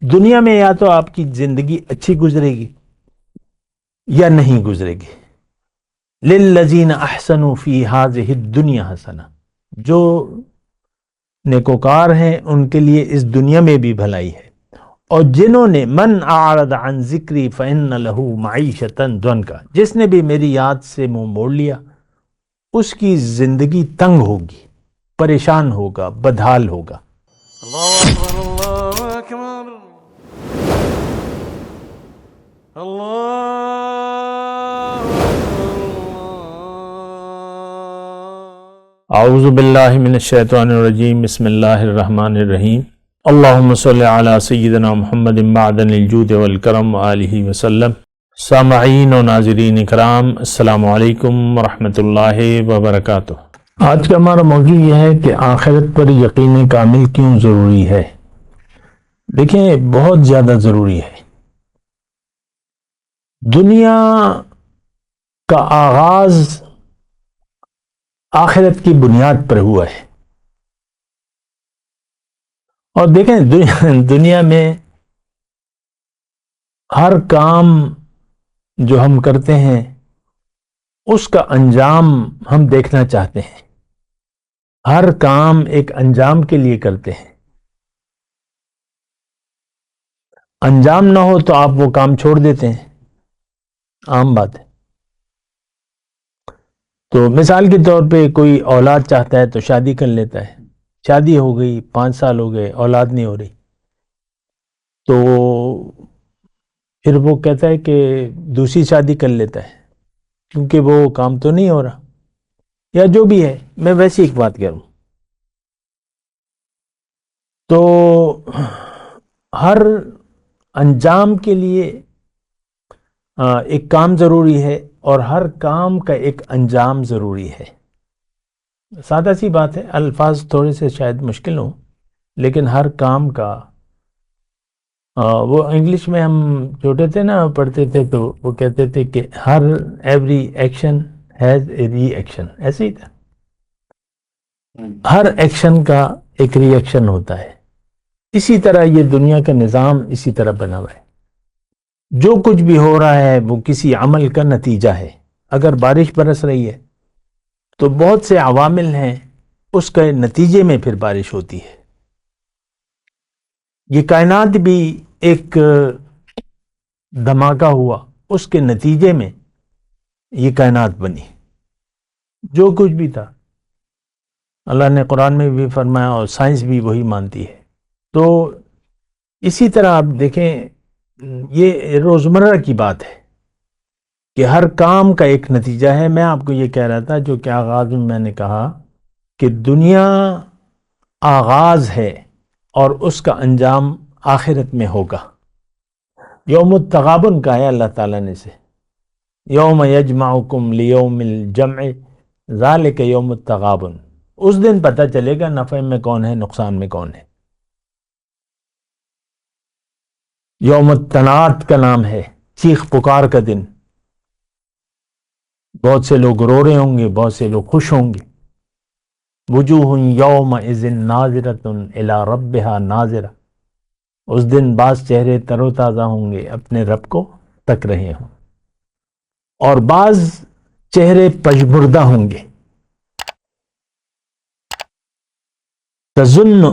دنیا میں یا تو آپ کی زندگی اچھی گزرے گی یا نہیں گزرے گی. للذین احسنوا فی ہذہ الدنیا حسنہ، جو نیکوکار ہیں ان کے لیے اس دنیا میں بھی بھلائی ہے. اور جنہوں نے من اعرض عن ذکری فإن لہ معیشۃ ضنکا، جس نے بھی میری یاد سے منہ موڑ لیا اس کی زندگی تنگ ہوگی، پریشان ہوگا، بدحال ہوگا. اللہ اکبر اللہ اکبر اللہ اعوذ باللہ من الشیطان الرجیم، بسم اللہ الرحمن الرحیم. اللہم صلی علی سیدنا محمد معدن الجود والکرم وآلہ وسلم. سامعین و ناظرین اکرام، السلام علیکم ورحمۃ اللہ وبرکاتہ. آج کا ہمارا موضوع یہ ہے کہ آخرت پر یقین کامل کیوں ضروری ہے. دیکھیں، بہت زیادہ ضروری ہے. دنیا کا آغاز آخرت کی بنیاد پر ہوا ہے. اور دیکھیں، دنیا میں ہر کام جو ہم کرتے ہیں اس کا انجام ہم دیکھنا چاہتے ہیں. ہر کام ایک انجام کے لیے کرتے ہیں. انجام نہ ہو تو آپ وہ کام چھوڑ دیتے ہیں، عام بات ہے. تو مثال کے طور پہ کوئی اولاد چاہتا ہے تو شادی کر لیتا ہے. شادی ہو گئی، 5 سال ہو گئے، اولاد نہیں ہو رہی، تو پھر وہ کہتا ہے کہ دوسری شادی کر لیتا ہے کیونکہ وہ کام تو نہیں ہو رہا، یا جو بھی ہے. میں ویسی ایک بات کروں تو ہر انجام کے لیے ایک کام ضروری ہے اور ہر کام کا ایک انجام ضروری ہے. سادہ سی بات ہے، الفاظ تھوڑے سے شاید مشکل ہوں، لیکن ہر کام کا وہ انگلش میں ہم چھوٹے تھے نا، پڑھتے تھے تو وہ کہتے تھے کہ ہر every action has a reaction. ایسے ہی تھا، ہر ایکشن کا ایک ری ایکشن ہوتا ہے. اسی طرح یہ دنیا کا نظام اسی طرح بنا ہوا ہے. جو کچھ بھی ہو رہا ہے وہ کسی عمل کا نتیجہ ہے. اگر بارش برس رہی ہے تو بہت سے عوامل ہیں، اس کے نتیجے میں پھر بارش ہوتی ہے. یہ کائنات بھی ایک دھماکہ ہوا، اس کے نتیجے میں یہ کائنات بنی. جو کچھ بھی تھا اللہ نے قرآن میں بھی فرمایا اور سائنس بھی وہی مانتی ہے. تو اسی طرح آپ دیکھیں، یہ روزمرہ کی بات ہے کہ ہر کام کا ایک نتیجہ ہے. میں آپ کو یہ کہہ رہا تھا جو کہ آغاز میں نے کہا کہ دنیا آغاز ہے اور اس کا انجام آخرت میں ہوگا. یوم التغابن کا ہے اللہ تعالیٰ نے سے، یوم یجمعکم لیوم الجمع ذالک یوم التغابن. اس دن پتہ چلے گا نفع میں کون ہے، نقصان میں کون ہے. یوم التناد کا نام ہے، چیخ پکار کا دن. بہت سے لوگ رو رہے ہوں گے، بہت سے لوگ خوش ہوں گے. وجوہ یومئذ ناظرۃ الی ربها ناظرہ. اس دن بعض چہرے تر و تازہ ہوں گے، اپنے رب کو تک رہے ہوں، اور بعض چہرے پژمردہ ہوں گے. تظن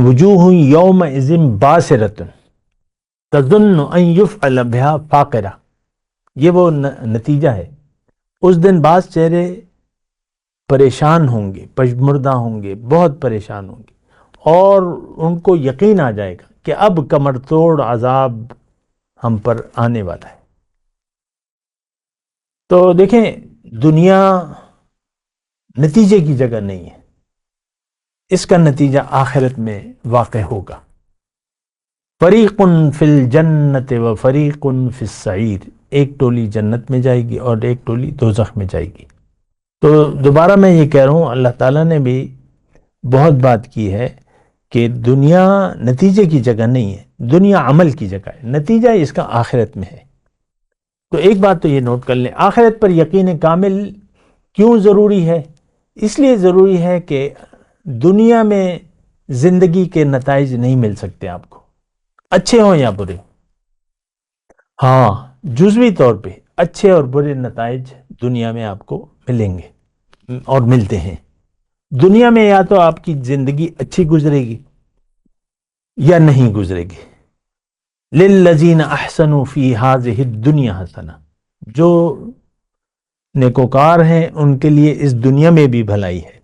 وجوہ یومئذ باسرۃ تظن ان یفعل بها فاقرہ. یہ وہ نتیجہ ہے. اس دن بعض چہرے پریشان ہوں گے، پژمردہ ہوں گے، بہت پریشان ہوں گے، اور ان کو یقین آ جائے گا کہ اب کمر توڑ عذاب ہم پر آنے والا ہے. تو دیکھیں، دنیا نتیجے کی جگہ نہیں ہے، اس کا نتیجہ آخرت میں واقع ہوگا. فریق فی الجنت و فریق فی السعیر. ایک ٹولی جنت میں جائے گی اور ایک ٹولی دوزخ میں جائے گی. تو دوبارہ میں یہ کہہ رہا ہوں، اللہ تعالیٰ نے بھی بہت بات کی ہے کہ دنیا نتیجے کی جگہ نہیں ہے، دنیا عمل کی جگہ ہے. نتیجہ اس کا آخرت میں ہے. تو ایک بات تو یہ نوٹ کر لیں، آخرت پر یقین کامل کیوں ضروری ہے؟ اس لیے ضروری ہے کہ دنیا میں زندگی کے نتائج نہیں مل سکتے آپ کو، اچھے ہوں یا برے۔ ہاں، جزوی طور پہ اچھے اور برے نتائج دنیا میں آپ کو ملیں گے اور ملتے ہیں۔ دنیا میں یا تو آپ کی زندگی اچھی گزرے گی یا نہیں گزرے گی۔ للذین احسنوا فی ہذہ الدنیا حسنہ، جو نیکوکار ہیں ان کے لیے اس دنیا میں بھی بھلائی ہے،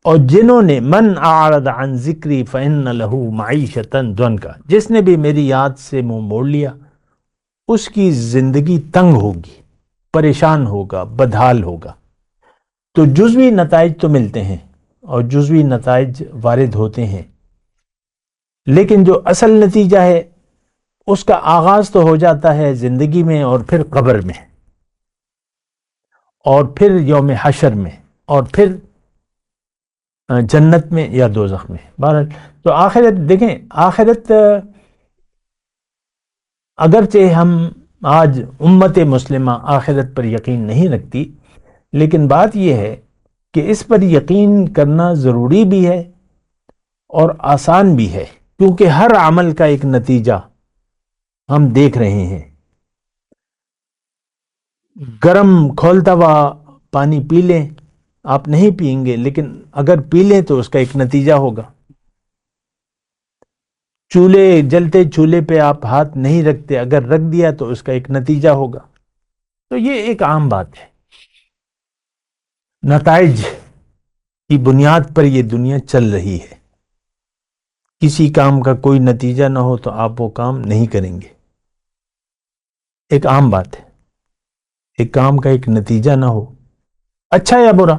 اور جنہوں نے من اعرض عن ذکری فإن لہ معیشۃ ضنکا، جس نے بھی میری یاد سے منہ موڑ لیا اس کی زندگی تنگ ہوگی، پریشان ہوگا، بدحال ہوگا۔ تو جزوی نتائج تو ملتے ہیں اور جزوی نتائج وارد ہوتے ہیں، لیکن جو اصل نتیجہ ہے اس کا آغاز تو ہو جاتا ہے زندگی میں، اور پھر قبر میں، اور پھر یوم حشر میں، اور پھر جنت میں یا دوزخ میں۔ بہرحال تو آخرت دیکھیں، آخرت اگرچہ ہم آج امت مسلمہ آخرت پر یقین نہیں رکھتی، لیکن بات یہ ہے کہ اس پر یقین کرنا ضروری بھی ہے اور آسان بھی ہے، کیونکہ ہر عمل کا ایک نتیجہ ہم دیکھ رہے ہیں۔ گرم کھولتا ہوا پانی پی لیں، آپ نہیں پئیں گے، لیکن اگر پی لیں تو اس کا ایک نتیجہ ہوگا۔ جلتے چولہے پہ آپ ہاتھ نہیں رکھتے، اگر رکھ دیا تو اس کا ایک نتیجہ ہوگا۔ تو یہ ایک عام بات ہے، نتائج کی بنیاد پر یہ دنیا چل رہی ہے۔ کسی کام کا کوئی نتیجہ نہ ہو تو آپ وہ کام نہیں کریں گے، ایک عام بات ہے۔ ایک کام کا ایک نتیجہ نہ ہو، اچھا یا برا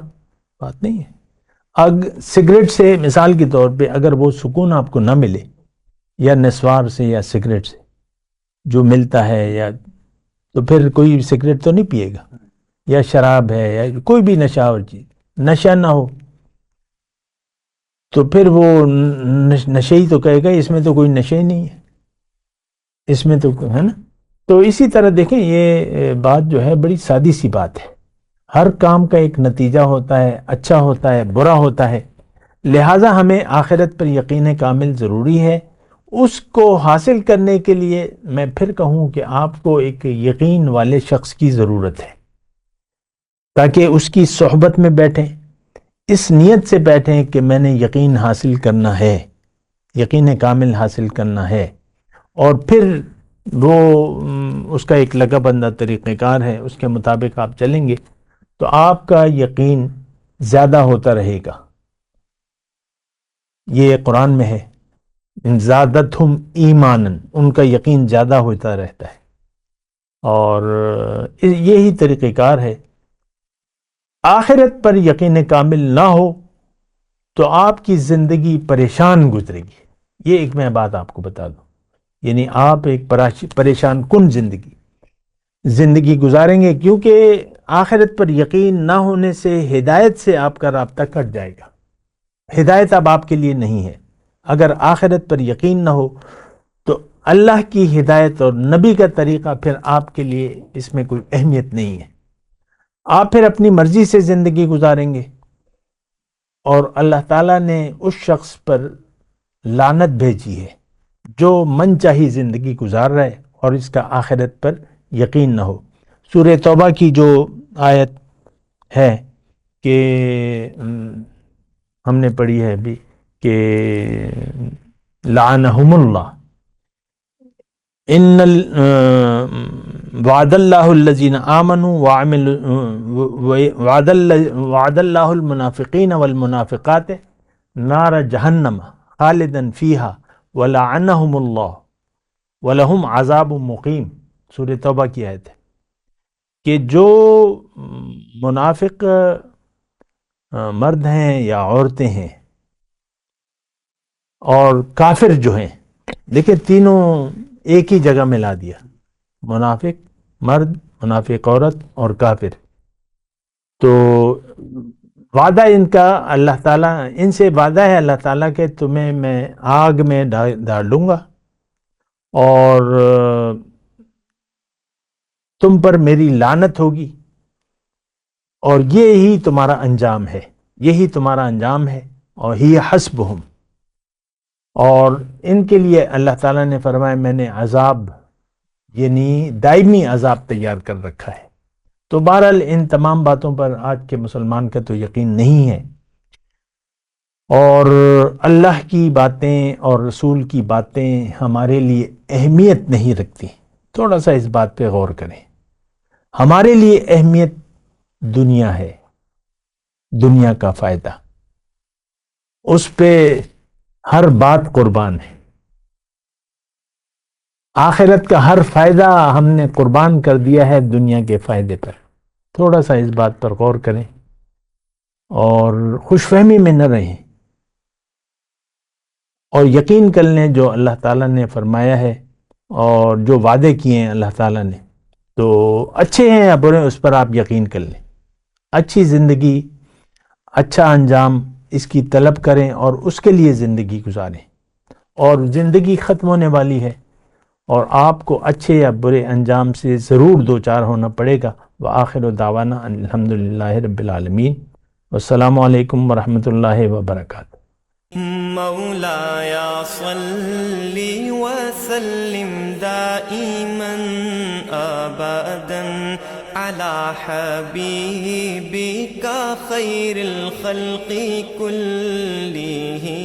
بات نہیں ہے۔ سگریٹ سے مثال کے طور پہ اگر وہ سکون آپ کو نہ ملے، یا نسوار سے یا سگریٹ سے جو ملتا ہے، یا تو پھر کوئی سگریٹ تو نہیں پیے گا، یا شراب ہے یا کوئی بھی نشہ اور چیز، نشہ نہ ہو تو پھر وہ نشے ہی تو کہے گا اس میں تو کوئی نشہ ہی نہیں ہے، اس میں تو ہے نا۔ تو اسی طرح دیکھیں، یہ بات جو ہے بڑی سادی سی بات ہے، ہر کام کا ایک نتیجہ ہوتا ہے، اچھا ہوتا ہے، برا ہوتا ہے، لہٰذا ہمیں آخرت پر یقین کامل ضروری ہے۔ اس کو حاصل کرنے کے لیے میں پھر کہوں کہ آپ کو ایک یقین والے شخص کی ضرورت ہے، تاکہ اس کی صحبت میں بیٹھیں، اس نیت سے بیٹھیں کہ میں نے یقین حاصل کرنا ہے، یقین کامل حاصل کرنا ہے، اور پھر وہ اس کا ایک لگا بندہ طریقہ کار ہے، اس کے مطابق آپ چلیں گے تو آپ کا یقین زیادہ ہوتا رہے گا۔ یہ قرآن میں ہے، ان زادتہم ایماناً، ان کا یقین زیادہ ہوتا رہتا ہے، اور یہی طریقہ کار ہے۔ آخرت پر یقین کامل نہ ہو تو آپ کی زندگی پریشان گزرے گی۔ یہ ایک میں بات آپ کو بتا دوں، یعنی آپ ایک پریشان کن زندگی گزاریں گے، کیونکہ آخرت پر یقین نہ ہونے سے ہدایت سے آپ کا رابطہ کٹ جائے گا، ہدایت اب آپ کے لیے نہیں ہے۔ اگر آخرت پر یقین نہ ہو تو اللہ کی ہدایت اور نبی کا طریقہ پھر آپ کے لیے اس میں کوئی اہمیت نہیں ہے، آپ پھر اپنی مرضی سے زندگی گزاریں گے، اور اللہ تعالیٰ نے اس شخص پر لعنت بھیجی ہے جو من چاہی زندگی گزار رہا ہے اور اس کا آخرت پر یقین نہ ہو۔ سورہ توبہ کی جو آیت ہے کہ ہم نے پڑھی ہے ابھی کہ لعنہم اللہ، ان وعد اللہ الذین آمنوا وعد اللہ المنافقین والمنافقات نار جہنم خالدا فیہا ولعنہم اللہ ولہم عذاب مقیم۔ سورہ توبہ کی آیت ہے کہ جو منافق مرد ہیں یا عورتیں ہیں اور کافر جو ہیں، دیکھیں تینوں ایک ہی جگہ ملا دیا، منافق مرد، منافق عورت اور کافر۔ تو وعدہ ان کا اللہ تعالیٰ، ان سے وعدہ ہے اللہ تعالیٰ کہ تمہیں میں آگ میں ڈالوں گا اور تم پر میری لعنت ہوگی، اور یہی تمہارا انجام ہے، یہی تمہارا انجام ہے، اور ہی حسبہم، اور ان کے لیے اللہ تعالیٰ نے فرمایا میں نے عذاب یعنی دائمی عذاب تیار کر رکھا ہے۔ تو بہرحال ان تمام باتوں پر آج کے مسلمان کا تو یقین نہیں ہے، اور اللہ کی باتیں اور رسول کی باتیں ہمارے لیے اہمیت نہیں رکھتی۔ تھوڑا سا اس بات پہ غور کریں۔ ہمارے لیے اہمیت دنیا ہے، دنیا کا فائدہ، اس پہ ہر بات قربان ہے۔ آخرت کا ہر فائدہ ہم نے قربان کر دیا ہے دنیا کے فائدے پر۔ تھوڑا سا اس بات پر غور کریں اور خوش فہمی میں نہ رہیں، اور یقین کر لیں جو اللہ تعالیٰ نے فرمایا ہے اور جو وعدے کیے ہیں اللہ تعالیٰ نے، تو اچھے ہیں یا برے اس پر آپ یقین کر لیں۔ اچھی زندگی، اچھا انجام اس کی طلب کریں اور اس کے لیے زندگی گزاریں، اور زندگی ختم ہونے والی ہے اور آپ کو اچھے یا برے انجام سے ضرور دوچار ہونا پڑے گا۔ وآخر دعوانا الحمدللہ رب العالمین، والسلام علیکم ورحمۃ اللہ وبرکاتہ۔ مولاي صل وسلم دائما أبدا على حبيبك خير الخلق كلهم